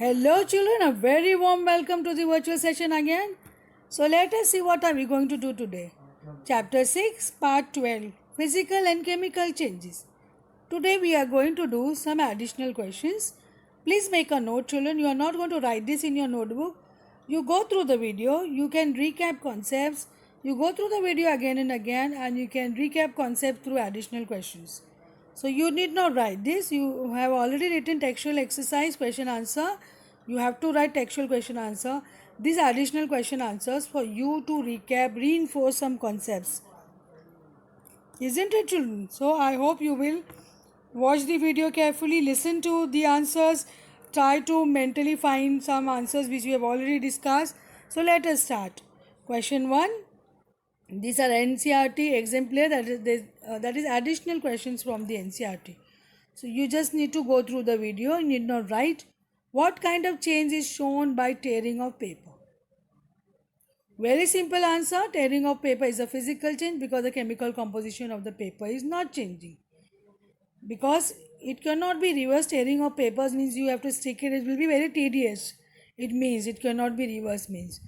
Hello children, a very warm welcome to the virtual session again. So let us see what are we going to do today. Chapter 6, Part 12, Physical and Chemical Changes. Today we are going to do some additional questions. Please make a note children, you are not going to write this in your notebook. You go through the video, you can recap concepts. You go through the video again and again and you can recap concepts through additional questions. So you need not write this. You have already written textual exercise question answer. You have to write textual question answer. These additional question answers for you to recap, reinforce some concepts. Isn't it children? So I hope you will watch the video carefully, listen to the answers, try to mentally find some answers which we have already discussed. So let us start. Question 1. These are NCERT exemplar, that is additional questions from the NCERT. So you just need to go through the video, you need not write. What kind of change is shown by tearing of paper? Very simple answer, tearing of paper is a physical change because the chemical composition of the paper is not changing. Because it cannot be reverse, tearing of papers means you have to stick it, it will be very tedious. It means it cannot be reverse means.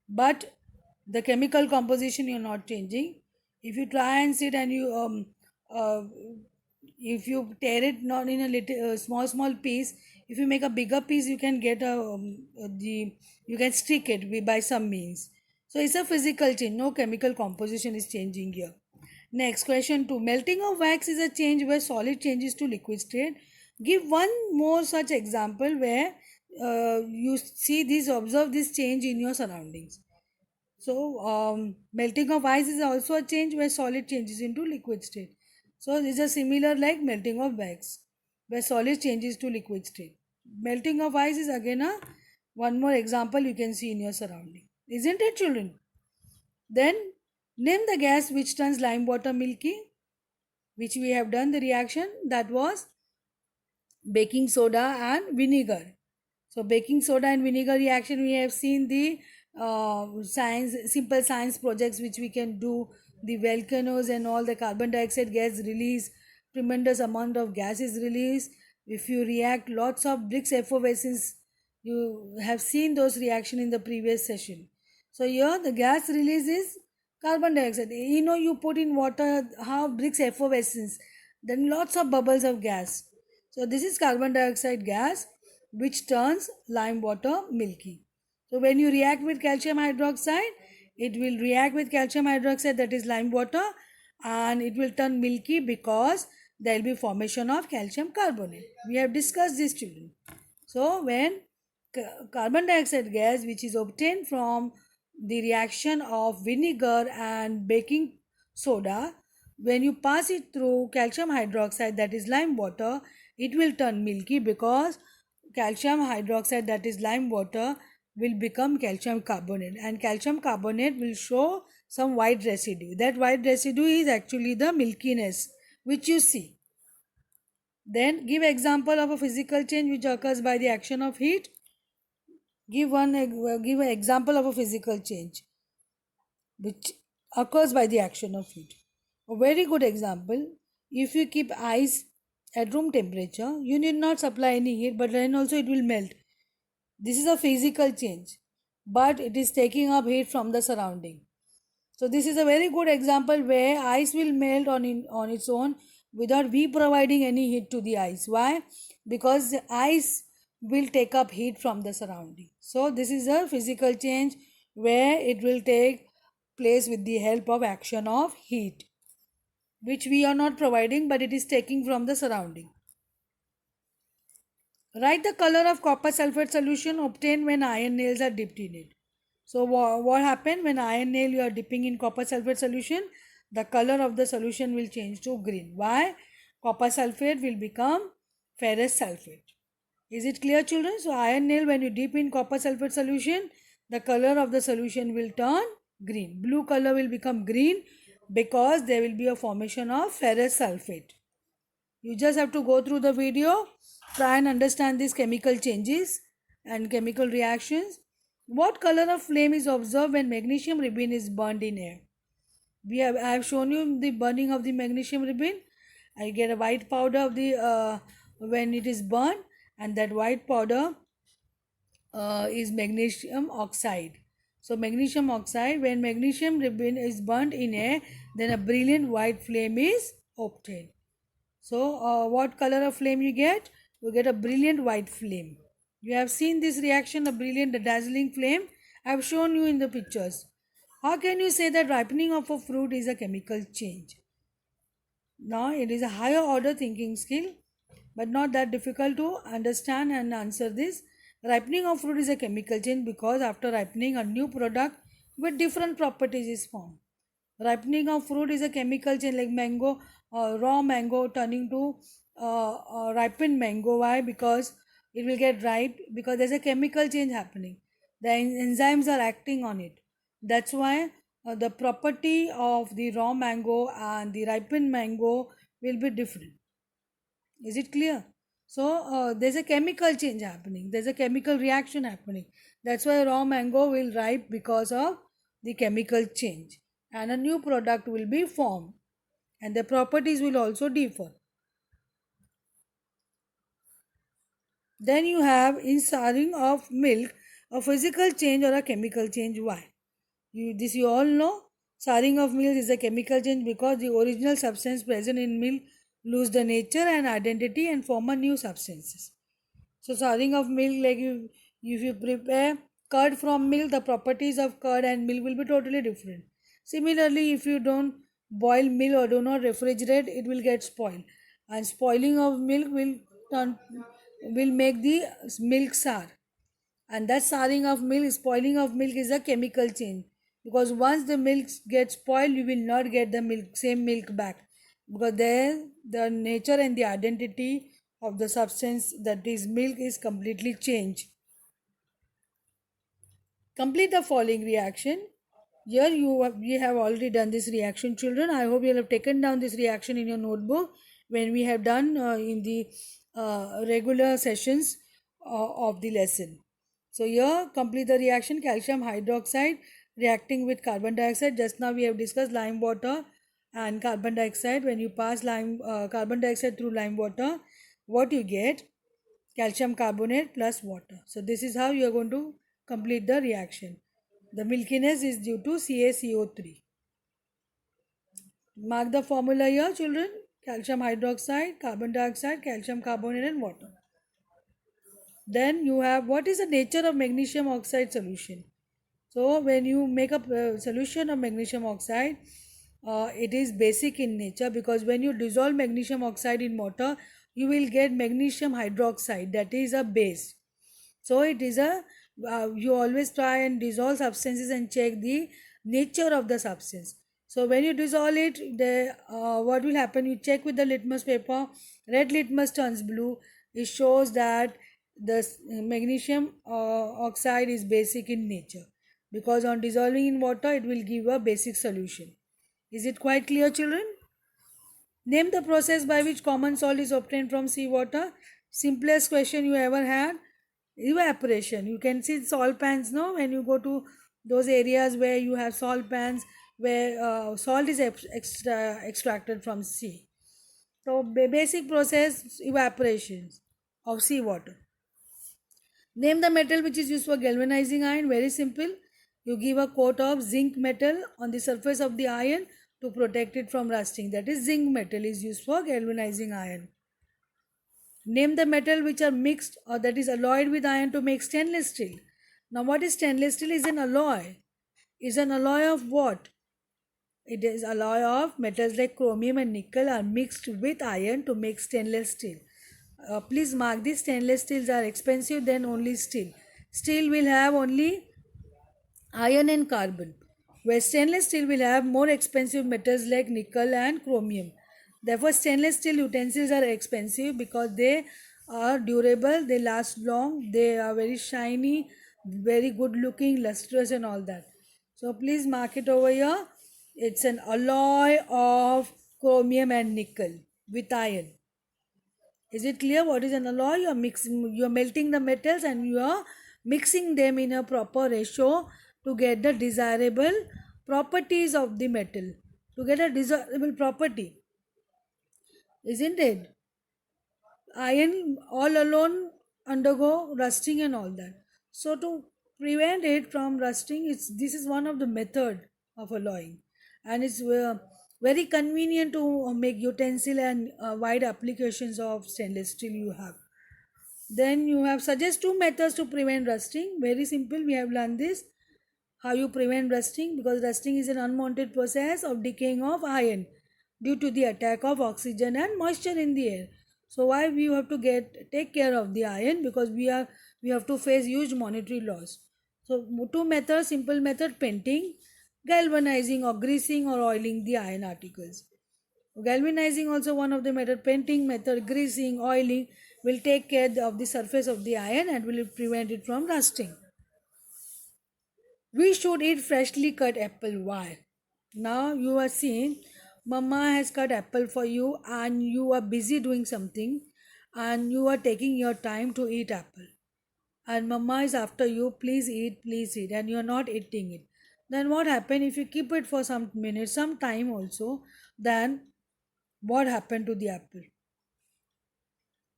But the chemical composition you're not changing. If you try and sit and you if you tear it not in a little small piece, if you make a bigger piece you can get you can stick it by some means. So it's a physical change, no chemical composition is changing here. Next, question 2. Melting of wax is a change where solid changes to liquid state. Give one more such example where you see this, observe this change in your surroundings. So melting of ice is also a change where solid changes into liquid state. So this is similar like melting of wax where solid changes to liquid state. Melting of ice is again a one more example you can see in your surrounding. Isn't it children? Then name the gas which turns lime water milky, which we have done the reaction, that was baking soda and vinegar. So baking soda and vinegar reaction, we have seen the simple science projects which we can do, the volcanoes and all, the carbon dioxide gas release, tremendous amount of gas is released. If you react lots of Brix effervescence, you have seen those reaction in the previous session. So here the gas release is carbon dioxide. You put in water, how Brix effervescence, then lots of bubbles of gas. So this is carbon dioxide gas which turns lime water milky. So when you react with calcium hydroxide, it will react with calcium hydroxide, that is lime water, and it will turn milky because there will be formation of calcium carbonate. We have discussed this children. So when carbon dioxide gas which is obtained from the reaction of vinegar and baking soda, when you pass it through calcium hydroxide, that is lime water, it will turn milky because calcium hydroxide, that is lime water, will become calcium carbonate, and calcium carbonate will show some white residue. That white residue is actually the milkiness which you see. Then give example of a physical change which occurs by the action of heat. Give an example of a physical change which occurs by the action of heat. A very good example, if you keep ice at room temperature, you need not supply any heat, but then also it will melt. This is a physical change, but it is taking up heat from the surrounding. So this is a very good example where ice will melt on its own without we providing any heat to the ice. Why? Because the ice will take up heat from the surrounding. So this is a physical change where it will take place with the help of action of heat, which we are not providing but it is taking from the surrounding. Write the color of copper sulfate solution obtained when iron nails are dipped in it. So what happened when iron nail you are dipping in copper sulfate solution? The color of the solution will change to green. Why? Copper sulfate will become ferrous sulfate. Is it clear children? So iron nail, when you dip in copper sulfate solution, the color of the solution will turn green. Blue color will become green because there will be a formation of ferrous sulfate. You just have to go through the video, try and understand these chemical changes and chemical reactions. What color of flame is observed when magnesium ribbon is burned in air? I have shown you the burning of the magnesium ribbon. I get a white powder of the when it is burned, and that white powder is magnesium oxide. So magnesium oxide, when magnesium ribbon is burnt in air, then a brilliant white flame is obtained. So what color of flame you get? You get a brilliant white flame. You have seen this reaction, a brilliant, a dazzling flame. I have shown you in the pictures. How can you say that ripening of a fruit is a chemical change? Now it is a higher order thinking skill, but not that difficult to understand and answer this. Ripening of fruit is a chemical change because after ripening, a new product with different properties is formed. Ripening of fruit is a chemical change, like mango, raw mango turning to ripened mango. Why? Because it will get ripe, because there's a chemical change happening. The enzymes are acting on it. That's why the property of the raw mango and the ripened mango will be different. Is it clear? So there's a chemical change happening. There's a chemical reaction happening. That's why raw mango will ripe because of the chemical change, and a new product will be formed, and the properties will also differ. Then you have in souring of milk a physical change or a chemical change. Why? This you all know. Souring of milk is a chemical change because the original substance present in milk lose the nature and identity and form a new substances. So souring of milk, like if you prepare curd from milk, the properties of curd and milk will be totally different. Similarly, if you don't boil milk or do not refrigerate, it will get spoiled, and spoiling of milk turn will make the milk sour. And that souring of milk, spoiling of milk is a chemical change, because once the milk gets spoiled, you will not get the milk same milk back, because there the nature and the identity of the substance that is milk is completely changed. Complete the following reaction. Here we have already done this reaction, children. I hope you have taken down this reaction in your notebook when we have done in the regular sessions of the lesson. So here complete the reaction. Calcium hydroxide reacting with carbon dioxide. Just now we have discussed lime water and carbon dioxide. When you pass carbon dioxide through lime water, what you get? Calcium carbonate plus water. So this is how you are going to complete the reaction. The milkiness is due to CaCO3. Mark the formula here, children. Calcium hydroxide, carbon dioxide, calcium carbonate and water. Then you have, what is the nature of magnesium oxide solution? So when you make a solution of magnesium oxide, it is basic in nature, because when you dissolve magnesium oxide in water, you will get magnesium hydroxide, that is a base. So it is a you always try and dissolve substances and check the nature of the substance. So when you dissolve it, the what will happen? You check with the litmus paper. Red litmus turns blue. It shows that the magnesium oxide is basic in nature, because on dissolving in water, it will give a basic solution. Is it quite clear, children? Name the process by which common salt is obtained from seawater. Simplest question you ever had. Evaporation. You can see salt pans, no? When you go to those areas where you have salt pans, where salt is extracted from sea. So basic process, evaporation of seawater. Name the metal which is used for galvanizing iron. Very simple. You give a coat of zinc metal on the surface of the iron to protect it from rusting. That is, zinc metal is used for galvanizing iron. Name the metal which are mixed or that is alloyed with iron to make stainless steel. Now what is stainless steel? Is an alloy. Is an alloy of what? It is alloy of metals like chromium and nickel are mixed with iron to make stainless steel. Please mark this, stainless steels are expensive than only steel. Steel will have only iron and carbon, where stainless steel will have more expensive metals like nickel and chromium. Therefore, stainless steel utensils are expensive because they are durable, they last long, they are very shiny, very good looking, lustrous, and all that. So, please mark it over here. It's an alloy of chromium and nickel with iron. Is it clear what is an alloy? You are melting the metals and you are mixing them in a proper ratio to get the desirable properties of the metal. To get a desirable property, isn't it? Iron all alone undergo rusting and all that. So to prevent it from rusting, this is one of the method of alloying, and it's very convenient to make utensil and wide applications of stainless steel you have. Then you have suggest two methods to prevent rusting. Very simple. We have learned this. How you prevent rusting, because rusting is an unwanted process of decaying of iron due to the attack of oxygen and moisture in the air. So why we have to get take care of the iron, because we have to face huge monetary loss. So two methods: simple method, painting, galvanizing or greasing or oiling the iron articles. Galvanizing also one of the method. Painting method, greasing, oiling will take care of the surface of the iron and will prevent it from rusting. We should eat freshly cut apple. Why? Now you are seeing mama has cut apple for you and you are busy doing something and you are taking your time to eat apple. And mama is after you, please eat, and you are not eating it. Then what happen if you keep it for some minutes, some time also, then what happened to the apple?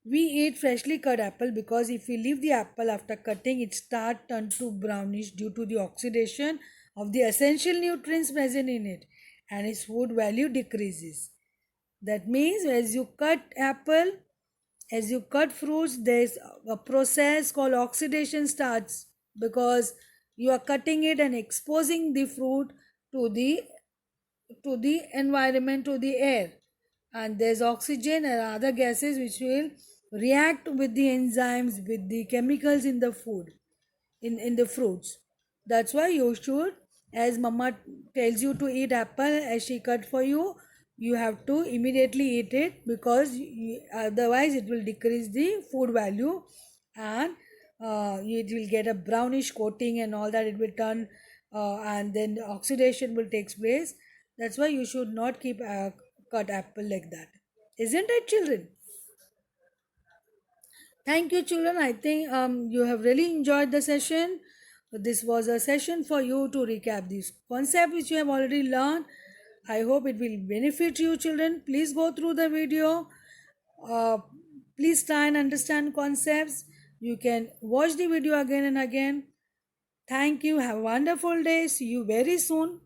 We eat freshly cut apple because if we leave the apple after cutting, it start turn to brownish due to the oxidation of the essential nutrients present in it, and its food value decreases. That means as you cut fruits, there's a process called oxidation starts, because you are cutting it and exposing the fruit to the environment, to the air, and there's oxygen and other gases which will react with the enzymes, with the chemicals in the food, in the fruits. That's why you should, as mama tells you to eat apple as she cut for you, you have to immediately eat it, because otherwise it will decrease the food value, and it will get a brownish coating and all that, it will turn and then the oxidation will take place. That's why you should not keep cut apple like that, isn't it, children? Thank you, children. I think you have really enjoyed the session. This was a session for you to recap this concept which you have already learned. I hope it will benefit you, children. Please go through the video. Uh, please try and understand concepts. You can watch the video again and again. Thank you. Have a wonderful day. See you very soon.